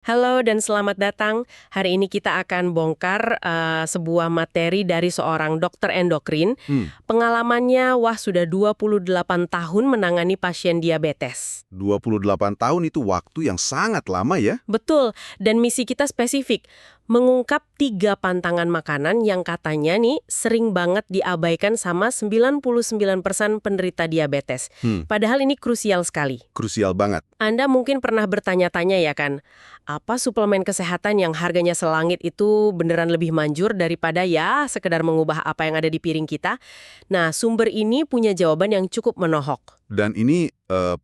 Halo dan selamat datang. Hari ini kita akan bongkar sebuah materi dari seorang dokter endokrin. Pengalamannya, wah sudah 28 tahun menangani pasien diabetes. 28 tahun itu waktu yang sangat lama ya. Betul, dan misi kita spesifik. Mengungkap 3 pantangan makanan yang katanya nih sering banget diabaikan sama 99% penderita diabetes. Padahal ini krusial sekali. Krusial banget. Anda mungkin pernah bertanya-tanya ya kan, apa suplemen kesehatan yang harganya selangit itu beneran lebih manjur daripada ya sekedar mengubah apa yang ada di piring kita? Nah, sumber ini punya jawaban yang cukup menohok. Dan ini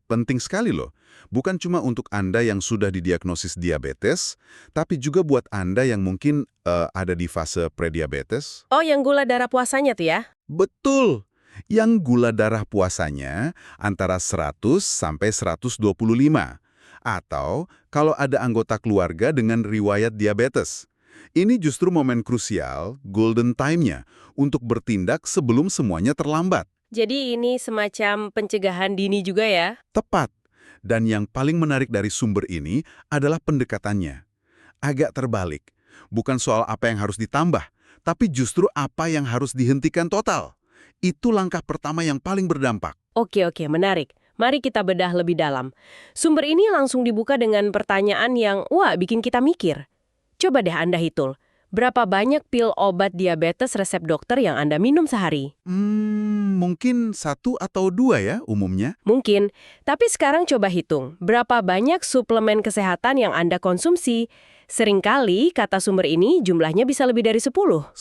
penting sekali loh. Bukan cuma untuk Anda yang sudah didiagnosis diabetes, tapi juga buat Anda yang mungkin ada di fase prediabetes. Oh, yang gula darah puasanya tuh ya? Betul! Yang gula darah puasanya antara 100 sampai 125. Atau kalau ada anggota keluarga dengan riwayat diabetes. Ini justru momen krusial, golden time-nya, untuk bertindak sebelum semuanya terlambat. Jadi ini semacam pencegahan dini juga ya? Tepat. Dan yang paling menarik dari sumber ini adalah pendekatannya. Agak terbalik. Bukan soal apa yang harus ditambah, tapi justru apa yang harus dihentikan total. Itu langkah pertama yang paling berdampak. Oke, menarik. Mari kita bedah lebih dalam. Sumber ini langsung dibuka dengan pertanyaan yang, wah, bikin kita mikir. Coba deh Anda hitung, berapa banyak pil obat diabetes resep dokter yang Anda minum sehari? Mungkin 1 atau 2 ya umumnya. Mungkin, tapi sekarang coba hitung, berapa banyak suplemen kesehatan yang Anda konsumsi? Seringkali, kata sumber ini, jumlahnya bisa lebih dari 10. 10?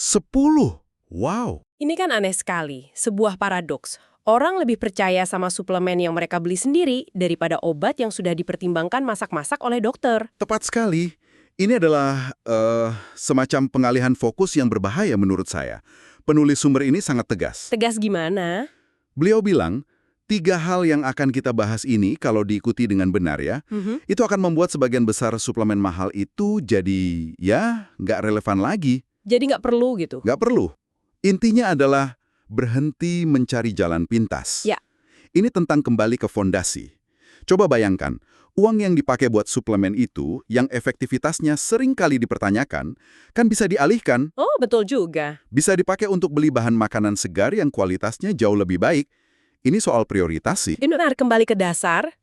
Wow! Ini kan aneh sekali, sebuah paradoks. Orang lebih percaya sama suplemen yang mereka beli sendiri daripada obat yang sudah dipertimbangkan masak-masak oleh dokter. Tepat sekali. Ini adalah semacam pengalihan fokus yang berbahaya menurut saya. Penulis sumber ini sangat tegas. Tegas gimana? Beliau bilang, 3 hal yang akan kita bahas ini kalau diikuti dengan benar ya, itu akan membuat sebagian besar suplemen mahal itu jadi, ya, nggak relevan lagi. Jadi nggak perlu gitu? Nggak perlu. Intinya adalah berhenti mencari jalan pintas. Ya. Ini tentang kembali ke fondasi. Coba bayangkan, uang yang dipakai buat suplemen itu, yang efektivitasnya sering kali dipertanyakan, kan bisa dialihkan. Oh, betul juga. Bisa dipakai untuk beli bahan makanan segar yang kualitasnya jauh lebih baik. Ini soal prioritas sih. Ini benar kembali ke dasar.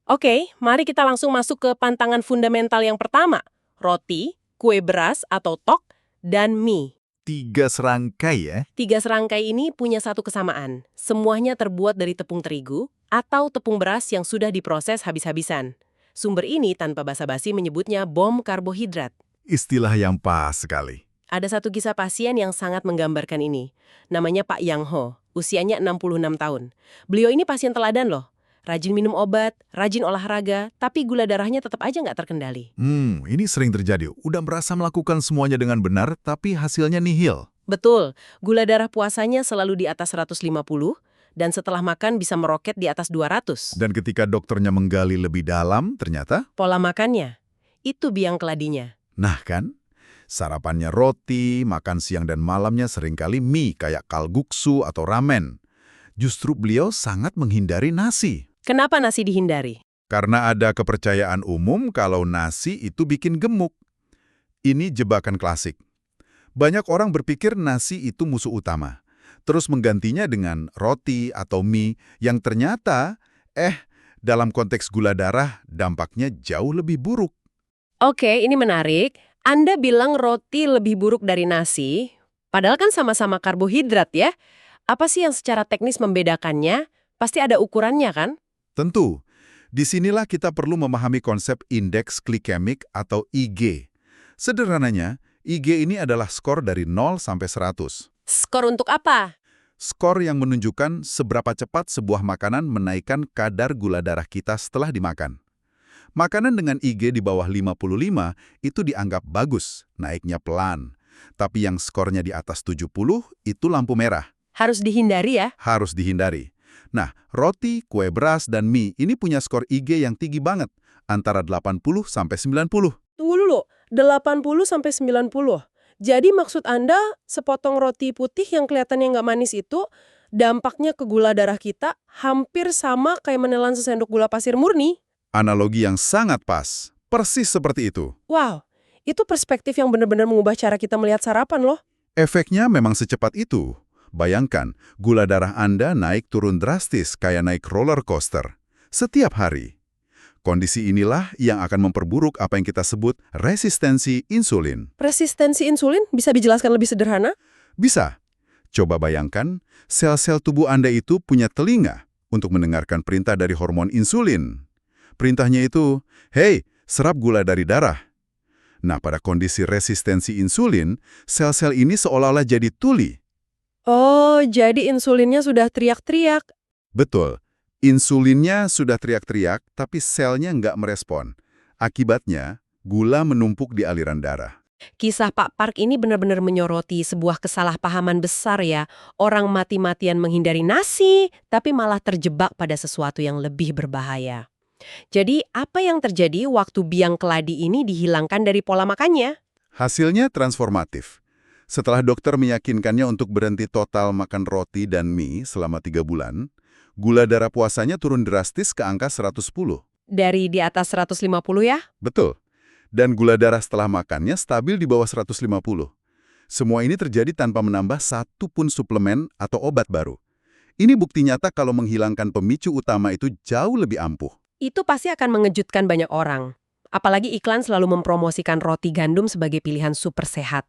Oke, mari kita langsung masuk ke pantangan fundamental yang pertama. Roti, kue beras atau tok, dan mie. 3 serangkai ya? 3 serangkai ini punya satu kesamaan. Semuanya terbuat dari tepung terigu atau tepung beras yang sudah diproses habis-habisan. Sumber ini tanpa basa-basi menyebutnya bom karbohidrat. Istilah yang pas sekali. Ada satu kisah pasien yang sangat menggambarkan ini. Namanya Pak Yang Ho, usianya 66 tahun. Beliau ini pasien teladan loh. Rajin minum obat, rajin olahraga, tapi gula darahnya tetap aja nggak terkendali. Ini sering terjadi. Udah merasa melakukan semuanya dengan benar, tapi hasilnya nihil. Betul, gula darah puasanya selalu di atas 150, dan setelah makan bisa meroket di atas 200. Dan ketika dokternya menggali lebih dalam, ternyata... Pola makannya, itu biang keladinya. Nah kan, sarapannya roti, makan siang dan malamnya seringkali mie kayak kalguksu atau ramen. Justru beliau sangat menghindari nasi. Kenapa nasi dihindari? Karena ada kepercayaan umum kalau nasi itu bikin gemuk. Ini jebakan klasik. Banyak orang berpikir nasi itu musuh utama. Terus menggantinya dengan roti atau mie yang ternyata, dalam konteks gula darah dampaknya jauh lebih buruk. Oke, ini menarik. Anda bilang roti lebih buruk dari nasi, padahal kan sama-sama karbohidrat ya. Apa sih yang secara teknis membedakannya? Pasti ada ukurannya kan? Tentu, disinilah kita perlu memahami konsep indeks glikemik atau IG. Sederhananya, IG ini adalah skor dari 0 sampai 100. Skor untuk apa? Skor yang menunjukkan seberapa cepat sebuah makanan menaikkan kadar gula darah kita setelah dimakan. Makanan dengan IG di bawah 55 itu dianggap bagus, naiknya pelan. Tapi yang skornya di atas 70 itu lampu merah. Harus dihindari ya? Harus dihindari. Nah, roti, kue beras, dan mie ini punya skor IG yang tinggi banget, antara 80 sampai 90. Tunggu dulu, 80 sampai 90. Jadi maksud Anda, sepotong roti putih yang kelihatannya nggak manis itu, dampaknya ke gula darah kita hampir sama kayak menelan sesendok gula pasir murni? Analogi yang sangat pas. Persis seperti itu. Wow, itu perspektif yang benar-benar mengubah cara kita melihat sarapan loh. Efeknya memang secepat itu. Bayangkan, gula darah Anda naik turun drastis kayak naik roller coaster. Setiap hari. Kondisi inilah yang akan memperburuk apa yang kita sebut resistensi insulin. Resistensi insulin bisa dijelaskan lebih sederhana? Bisa. Coba bayangkan, sel-sel tubuh Anda itu punya telinga untuk mendengarkan perintah dari hormon insulin. Perintahnya itu, "Hei, serap gula dari darah." Nah, pada kondisi resistensi insulin, sel-sel ini seolah-olah jadi tuli. Oh, jadi insulinnya sudah teriak-teriak. Betul. Insulinnya sudah teriak-teriak, tapi selnya nggak merespon. Akibatnya, gula menumpuk di aliran darah. Kisah Pak Park ini benar-benar menyoroti sebuah kesalahpahaman besar ya. Orang mati-matian menghindari nasi, tapi malah terjebak pada sesuatu yang lebih berbahaya. Jadi, apa yang terjadi waktu biang keladi ini dihilangkan dari pola makannya? Hasilnya transformatif. Setelah dokter meyakinkannya untuk berhenti total makan roti dan mie selama 3 bulan, gula darah puasanya turun drastis ke angka 110. Dari di atas 150 ya? Betul. Dan gula darah setelah makannya stabil di bawah 150. Semua ini terjadi tanpa menambah satu pun suplemen atau obat baru. Ini bukti nyata kalau menghilangkan pemicu utama itu jauh lebih ampuh. Itu pasti akan mengejutkan banyak orang. Apalagi iklan selalu mempromosikan roti gandum sebagai pilihan super sehat.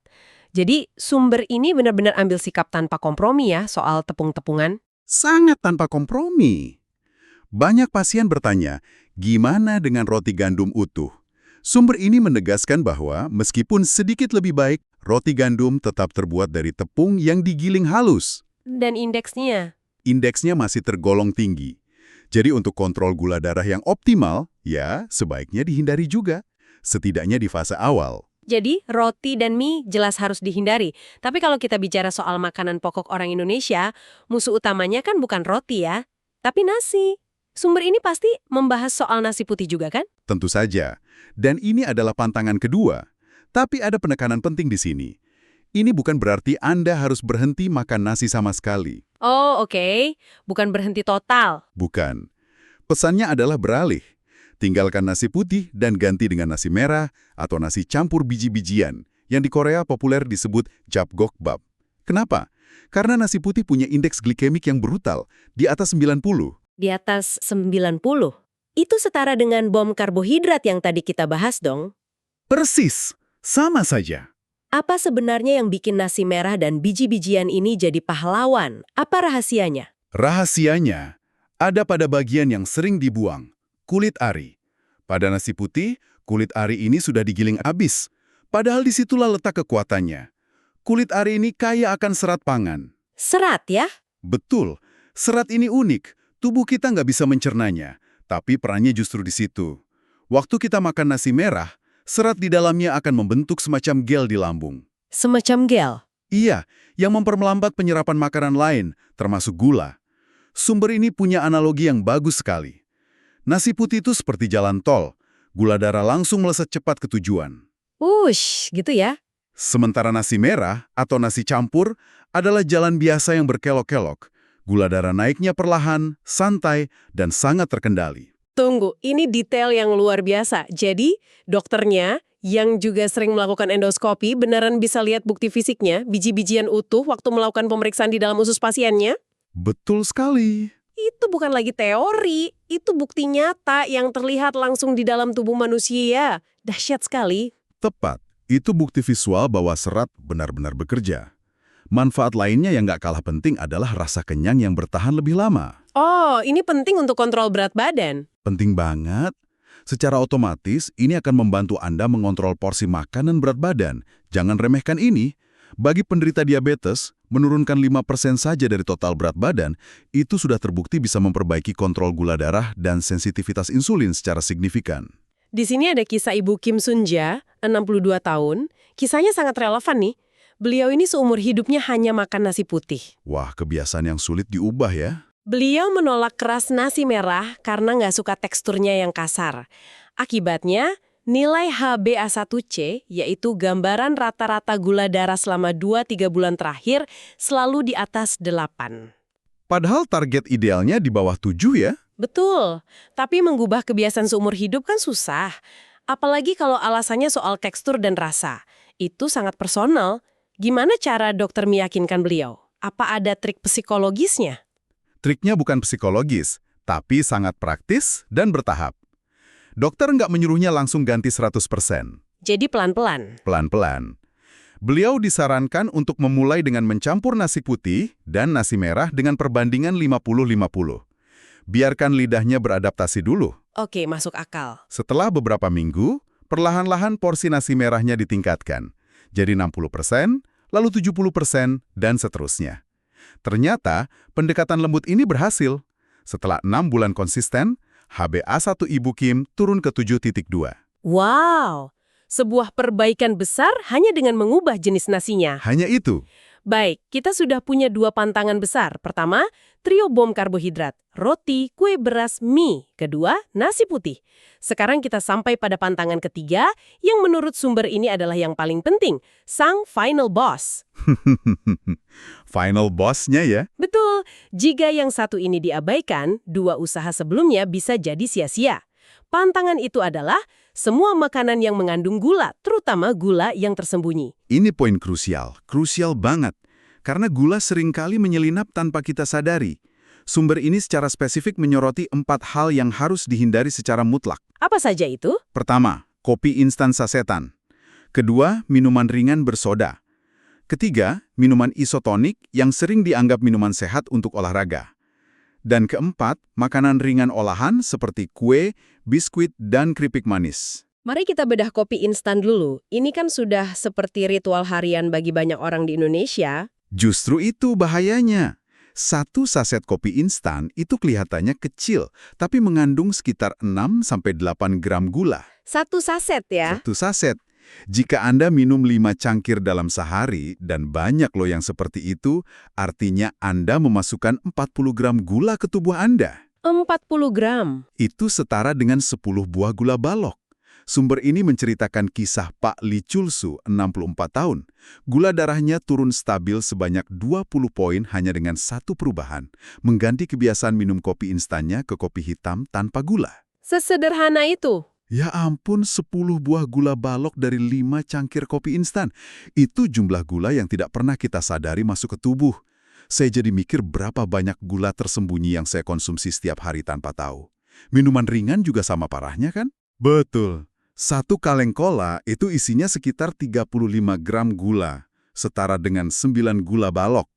Jadi, sumber ini benar-benar ambil sikap tanpa kompromi ya soal tepung-tepungan. Sangat tanpa kompromi. Banyak pasien bertanya, gimana dengan roti gandum utuh? Sumber ini menegaskan bahwa meskipun sedikit lebih baik, roti gandum tetap terbuat dari tepung yang digiling halus. Dan indeksnya? Indeksnya masih tergolong tinggi. Jadi untuk kontrol gula darah yang optimal, ya sebaiknya dihindari juga. Setidaknya di fase awal. Jadi, roti dan mie jelas harus dihindari. Tapi kalau kita bicara soal makanan pokok orang Indonesia, musuh utamanya kan bukan roti ya, tapi nasi. Sumber ini pasti membahas soal nasi putih juga kan? Tentu saja. Dan ini adalah pantangan kedua. Tapi ada penekanan penting di sini. Ini bukan berarti Anda harus berhenti makan nasi sama sekali. Oh, oke. Bukan berhenti total. Bukan. Pesannya adalah beralih. Tinggalkan nasi putih dan ganti dengan nasi merah atau nasi campur biji-bijian yang di Korea populer disebut japgokbap. Kenapa? Karena nasi putih punya indeks glikemik yang brutal, di atas 90. Di atas 90. Itu setara dengan bom karbohidrat yang tadi kita bahas dong. Persis, sama saja. Apa sebenarnya yang bikin nasi merah dan biji-bijian ini jadi pahlawan? Apa rahasianya? Rahasianya ada pada bagian yang sering dibuang, kulit ari. Pada nasi putih, kulit ari ini sudah digiling habis. Padahal disitulah letak kekuatannya. Kulit ari ini kaya akan serat pangan. Serat ya? Betul, serat ini unik. Tubuh kita nggak bisa mencernanya, tapi perannya justru di situ. Waktu kita makan nasi merah, serat di dalamnya akan membentuk semacam gel di lambung. Semacam gel. Iya, yang memperlambat penyerapan makanan lain, termasuk gula. Sumber ini punya analogi yang bagus sekali. Nasi putih itu seperti jalan tol. Gula darah langsung melesat cepat ke tujuan. Gitu ya? Sementara nasi merah atau nasi campur adalah jalan biasa yang berkelok-kelok. Gula darah naiknya perlahan, santai, dan sangat terkendali. Tunggu, ini detail yang luar biasa. Jadi, dokternya yang juga sering melakukan endoskopi beneran bisa lihat bukti fisiknya, biji-bijian utuh waktu melakukan pemeriksaan di dalam usus pasiennya? Betul sekali. Itu bukan lagi teori, itu bukti nyata yang terlihat langsung di dalam tubuh manusia. Dahsyat sekali. Tepat, itu bukti visual bahwa serat benar-benar bekerja. Manfaat lainnya yang nggak kalah penting adalah rasa kenyang yang bertahan lebih lama. Oh, ini penting untuk kontrol berat badan. Penting banget. Secara otomatis, ini akan membantu Anda mengontrol porsi makanan berat badan. Jangan remehkan ini. Bagi penderita diabetes, menurunkan 5% saja dari total berat badan, itu sudah terbukti bisa memperbaiki kontrol gula darah dan sensitivitas insulin secara signifikan. Di sini ada kisah Ibu Kim Sunja, 62 tahun. Kisahnya sangat relevan nih. Beliau ini seumur hidupnya hanya makan nasi putih. Wah, kebiasaan yang sulit diubah ya. Beliau menolak keras nasi merah karena nggak suka teksturnya yang kasar. Akibatnya, nilai HbA1c, yaitu gambaran rata-rata gula darah selama 2-3 bulan terakhir, selalu di atas 8. Padahal target idealnya di bawah 7 ya. Betul, tapi mengubah kebiasaan seumur hidup kan susah. Apalagi kalau alasannya soal tekstur dan rasa. Itu sangat personal. Gimana cara dokter meyakinkan beliau? Apa ada trik psikologisnya? Triknya bukan psikologis, tapi sangat praktis dan bertahap. Dokter nggak menyuruhnya langsung ganti 100%. Jadi pelan-pelan. Pelan-pelan. Beliau disarankan untuk memulai dengan mencampur nasi putih dan nasi merah dengan perbandingan 50-50. Biarkan lidahnya beradaptasi dulu. Oke, masuk akal. Setelah beberapa minggu, perlahan-lahan porsi nasi merahnya ditingkatkan. Jadi 60%, lalu 70%, dan seterusnya. Ternyata, pendekatan lembut ini berhasil. Setelah 6 bulan konsisten, HbA1 Ibu Kim turun ke 7,2. Wow! Sebuah perbaikan besar hanya dengan mengubah jenis nasinya. Hanya itu. Baik, kita sudah punya 2 pantangan besar. Pertama, trio bom karbohidrat, roti, kue beras, mie. Kedua, nasi putih. Sekarang kita sampai pada pantangan ketiga, yang menurut sumber ini adalah yang paling penting, sang final boss. Final boss-nya ya. Betul, jika yang satu ini diabaikan, 2 usaha sebelumnya bisa jadi sia-sia. Pantangan itu adalah semua makanan yang mengandung gula, terutama gula yang tersembunyi. Ini poin krusial banget. Karena gula seringkali menyelinap tanpa kita sadari. Sumber ini secara spesifik menyoroti 4 hal yang harus dihindari secara mutlak. Apa saja itu? Pertama, kopi instan sasetan. Kedua, minuman ringan bersoda. Ketiga, minuman isotonik yang sering dianggap minuman sehat untuk olahraga. Dan keempat, makanan ringan olahan seperti kue, biskuit, dan keripik manis. Mari kita bedah kopi instan dulu. Ini kan sudah seperti ritual harian bagi banyak orang di Indonesia. Justru itu bahayanya. 1 saset kopi instan itu kelihatannya kecil, tapi mengandung sekitar 6-8 gram gula. 1 saset ya? 1 saset. Jika Anda minum 5 cangkir dalam sehari, dan banyak loh yang seperti itu, artinya Anda memasukkan 40 gram gula ke tubuh Anda. 40 gram. Itu setara dengan 10 buah gula balok. Sumber ini menceritakan kisah Pak Lee Chul-soo, 64 tahun. Gula darahnya turun stabil sebanyak 20 poin hanya dengan 1 perubahan, mengganti kebiasaan minum kopi instannya ke kopi hitam tanpa gula. Sesederhana itu? Ya ampun, 10 buah gula balok dari 5 cangkir kopi instan. Itu jumlah gula yang tidak pernah kita sadari masuk ke tubuh. Saya jadi mikir berapa banyak gula tersembunyi yang saya konsumsi setiap hari tanpa tahu. Minuman ringan juga sama parahnya kan? Betul. 1 kaleng cola itu isinya sekitar 35 gram gula, setara dengan 9 gula balok.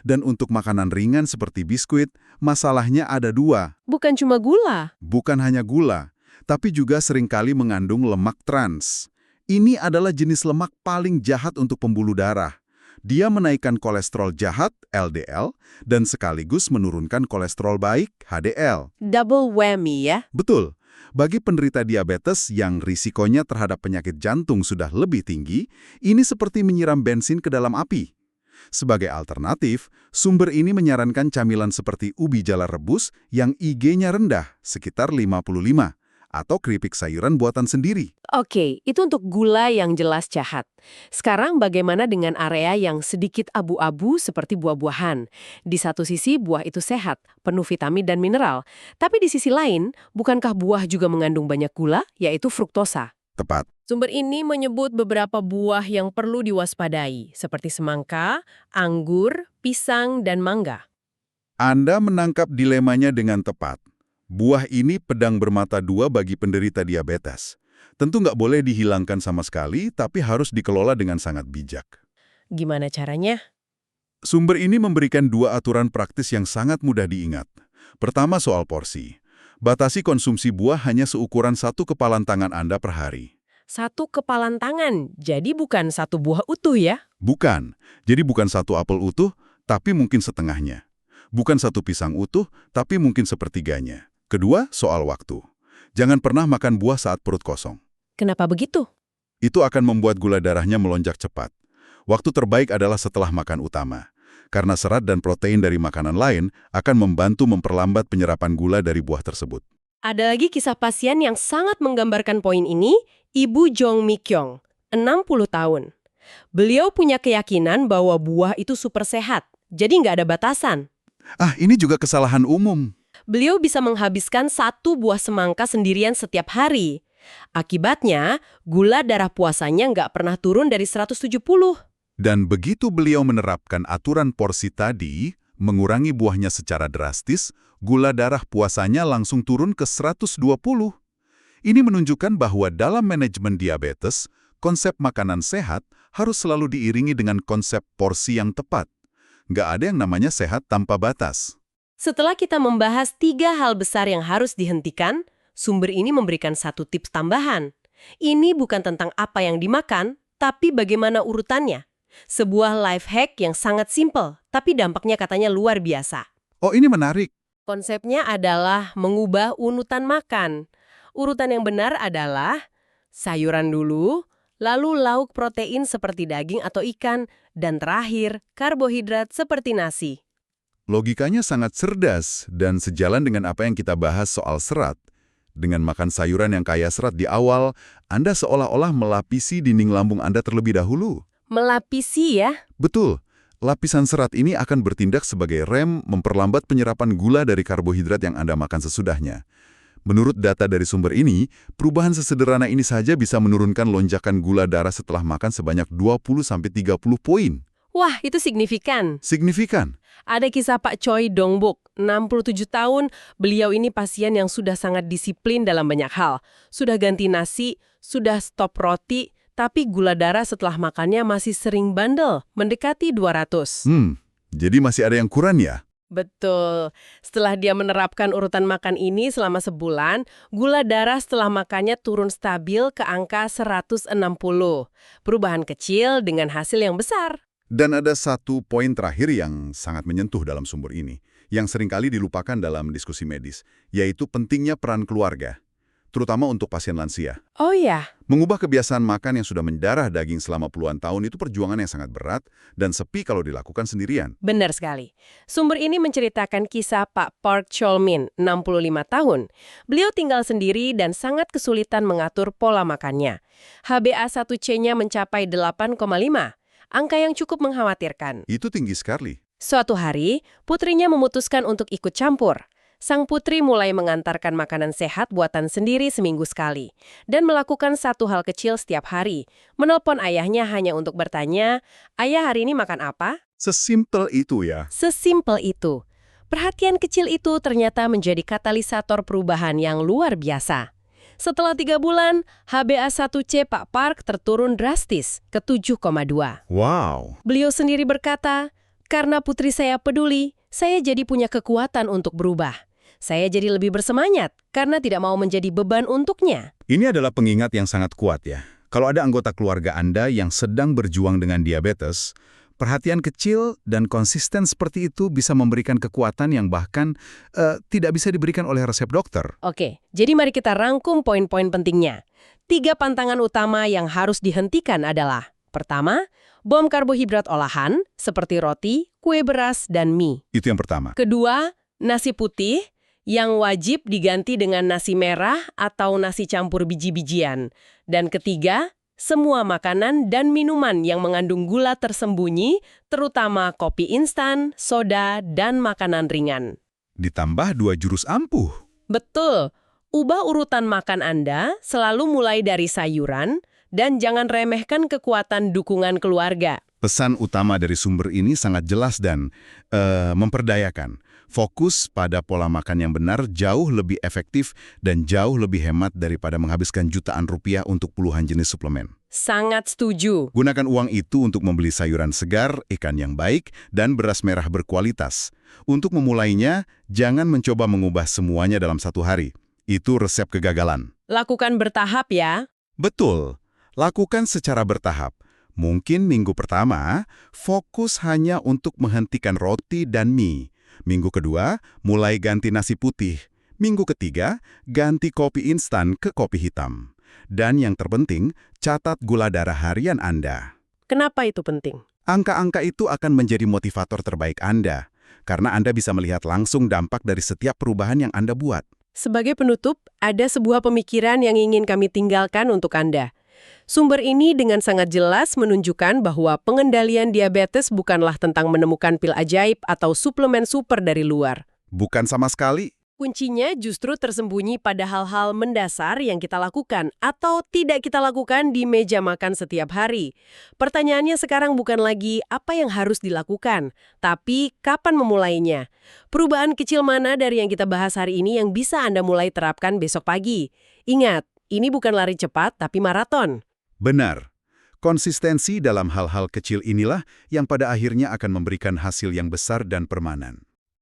Dan untuk makanan ringan seperti biskuit, masalahnya ada 2. Bukan cuma gula. Bukan hanya gula, tapi juga seringkali mengandung lemak trans. Ini adalah jenis lemak paling jahat untuk pembuluh darah. Dia menaikkan kolesterol jahat, LDL, dan sekaligus menurunkan kolesterol baik, HDL. Double whammy ya? Betul. Bagi penderita diabetes yang risikonya terhadap penyakit jantung sudah lebih tinggi, ini seperti menyiram bensin ke dalam api. Sebagai alternatif, sumber ini menyarankan camilan seperti ubi jala rebus yang IG-nya rendah, sekitar 55, atau keripik sayuran buatan sendiri. Oke, itu untuk gula yang jelas jahat. Sekarang bagaimana dengan area yang sedikit abu-abu seperti buah-buahan? Di satu sisi buah itu sehat, penuh vitamin dan mineral. Tapi di sisi lain, bukankah buah juga mengandung banyak gula, yaitu fruktosa? Tepat. Sumber ini menyebut beberapa buah yang perlu diwaspadai, seperti semangka, anggur, pisang, dan mangga. Anda menangkap dilemanya dengan tepat. Buah ini pedang bermata 2 bagi penderita diabetes. Tentu nggak boleh dihilangkan sama sekali, tapi harus dikelola dengan sangat bijak. Gimana caranya? Sumber ini memberikan 2 aturan praktis yang sangat mudah diingat. Pertama soal porsi. Batasi konsumsi buah hanya seukuran 1 kepalan tangan Anda per hari. 1 kepalan tangan, jadi bukan 1 buah utuh ya? Bukan. Jadi bukan 1 apel utuh, tapi mungkin setengahnya. Bukan 1 pisang utuh, tapi mungkin sepertiganya. Kedua, soal waktu. Jangan pernah makan buah saat perut kosong. Kenapa begitu? Itu akan membuat gula darahnya melonjak cepat. Waktu terbaik adalah setelah makan utama. Karena serat dan protein dari makanan lain akan membantu memperlambat penyerapan gula dari buah tersebut. Ada lagi kisah pasien yang sangat menggambarkan poin ini, Ibu Jong Mi Kyung, 60 tahun. Beliau punya keyakinan bahwa buah itu super sehat, jadi nggak ada batasan. Ini juga kesalahan umum. Beliau bisa menghabiskan 1 buah semangka sendirian setiap hari. Akibatnya, gula darah puasanya nggak pernah turun dari 170. Dan begitu beliau menerapkan aturan porsi tadi, mengurangi buahnya secara drastis, gula darah puasanya langsung turun ke 120. Ini menunjukkan bahwa dalam manajemen diabetes, konsep makanan sehat harus selalu diiringi dengan konsep porsi yang tepat. Nggak ada yang namanya sehat tanpa batas. Setelah kita membahas 3 hal besar yang harus dihentikan, sumber ini memberikan satu tips tambahan. Ini bukan tentang apa yang dimakan, tapi bagaimana urutannya. Sebuah life hack yang sangat simpel, tapi dampaknya katanya luar biasa. Oh, ini menarik. Konsepnya adalah mengubah urutan makan. Urutan yang benar adalah sayuran dulu, lalu lauk protein seperti daging atau ikan, dan terakhir karbohidrat seperti nasi. Logikanya sangat cerdas dan sejalan dengan apa yang kita bahas soal serat. Dengan makan sayuran yang kaya serat di awal, Anda seolah-olah melapisi dinding lambung Anda terlebih dahulu. Melapisi ya? Betul, lapisan serat ini akan bertindak sebagai rem memperlambat penyerapan gula dari karbohidrat yang Anda makan sesudahnya. Menurut data dari sumber ini, perubahan sesederhana ini saja bisa menurunkan lonjakan gula darah setelah makan sebanyak 20-30 poin. Wah, itu signifikan. Signifikan. Ada kisah Pak Choi Dongbuk, 67 tahun, beliau ini pasien yang sudah sangat disiplin dalam banyak hal. Sudah ganti nasi, sudah stop roti, tapi gula darah setelah makannya masih sering bandel, mendekati 200. Jadi masih ada yang kurang ya? Betul. Setelah dia menerapkan urutan makan ini selama sebulan, gula darah setelah makannya turun stabil ke angka 160. Perubahan kecil dengan hasil yang besar. Dan ada satu poin terakhir yang sangat menyentuh dalam sumber ini, yang seringkali dilupakan dalam diskusi medis, yaitu pentingnya peran keluarga, terutama untuk pasien lansia. Oh ya, Mengubah kebiasaan makan yang sudah mendarah daging selama puluhan tahun itu perjuangan yang sangat berat dan sepi kalau dilakukan sendirian. benar sekali. Sumber ini menceritakan kisah Pak Park Cholmin, 65 tahun. Beliau tinggal sendiri dan sangat kesulitan mengatur pola makannya. HbA1c-nya mencapai 8,5, angka yang cukup mengkhawatirkan. Itu tinggi sekali. Suatu hari, putrinya memutuskan untuk ikut campur. Sang putri mulai mengantarkan makanan sehat buatan sendiri seminggu sekali dan melakukan satu hal kecil setiap hari. Menelpon ayahnya hanya untuk bertanya, "Ayah, hari ini makan apa?" Sesimpel itu ya. Sesimpel itu. Perhatian kecil itu ternyata menjadi katalisator perubahan yang luar biasa. Setelah 3 bulan, HbA1c Pak Park terturun drastis ke 7,2. Wow. Beliau sendiri berkata, "Karena putri saya peduli, saya jadi punya kekuatan untuk berubah. Saya jadi lebih bersemangat karena tidak mau menjadi beban untuknya." Ini adalah pengingat yang sangat kuat ya. Kalau ada anggota keluarga Anda yang sedang berjuang dengan diabetes, perhatian kecil dan konsisten seperti itu bisa memberikan kekuatan yang bahkan tidak bisa diberikan oleh resep dokter. Oke, jadi mari kita rangkum poin-poin pentingnya. 3 pantangan utama yang harus dihentikan adalah: pertama, bom karbohidrat olahan seperti roti, kue beras, dan mie. Itu yang pertama. Kedua, nasi putih yang wajib diganti dengan nasi merah atau nasi campur biji-bijian. Dan ketiga, semua makanan dan minuman yang mengandung gula tersembunyi, terutama kopi instan, soda, dan makanan ringan. Ditambah 2 jurus ampuh. Betul, ubah urutan makan Anda selalu mulai dari sayuran, dan jangan remehkan kekuatan dukungan keluarga. Pesan utama dari sumber ini sangat jelas dan memperdayakan. Fokus pada pola makan yang benar jauh lebih efektif dan jauh lebih hemat daripada menghabiskan jutaan rupiah untuk puluhan jenis suplemen. Sangat setuju. Gunakan uang itu untuk membeli sayuran segar, ikan yang baik, dan beras merah berkualitas. Untuk memulainya, jangan mencoba mengubah semuanya dalam satu hari. Itu resep kegagalan. Lakukan bertahap ya. Betul. Lakukan secara bertahap. Mungkin minggu pertama, fokus hanya untuk menghentikan roti dan mie. Minggu kedua, mulai ganti nasi putih. Minggu ketiga, ganti kopi instan ke kopi hitam. Dan yang terpenting, catat gula darah harian Anda. Kenapa itu penting? Angka-angka itu akan menjadi motivator terbaik Anda, karena Anda bisa melihat langsung dampak dari setiap perubahan yang Anda buat. Sebagai penutup, ada sebuah pemikiran yang ingin kami tinggalkan untuk Anda. Sumber ini dengan sangat jelas menunjukkan bahwa pengendalian diabetes bukanlah tentang menemukan pil ajaib atau suplemen super dari luar. Bukan sama sekali. Kuncinya justru tersembunyi pada hal-hal mendasar yang kita lakukan atau tidak kita lakukan di meja makan setiap hari. Pertanyaannya sekarang bukan lagi apa yang harus dilakukan, tapi kapan memulainya. Perubahan kecil mana dari yang kita bahas hari ini yang bisa Anda mulai terapkan besok pagi? Ingat, ini bukan lari cepat tapi maraton. Benar. Konsistensi dalam hal-hal kecil inilah yang pada akhirnya akan memberikan hasil yang besar dan permanen.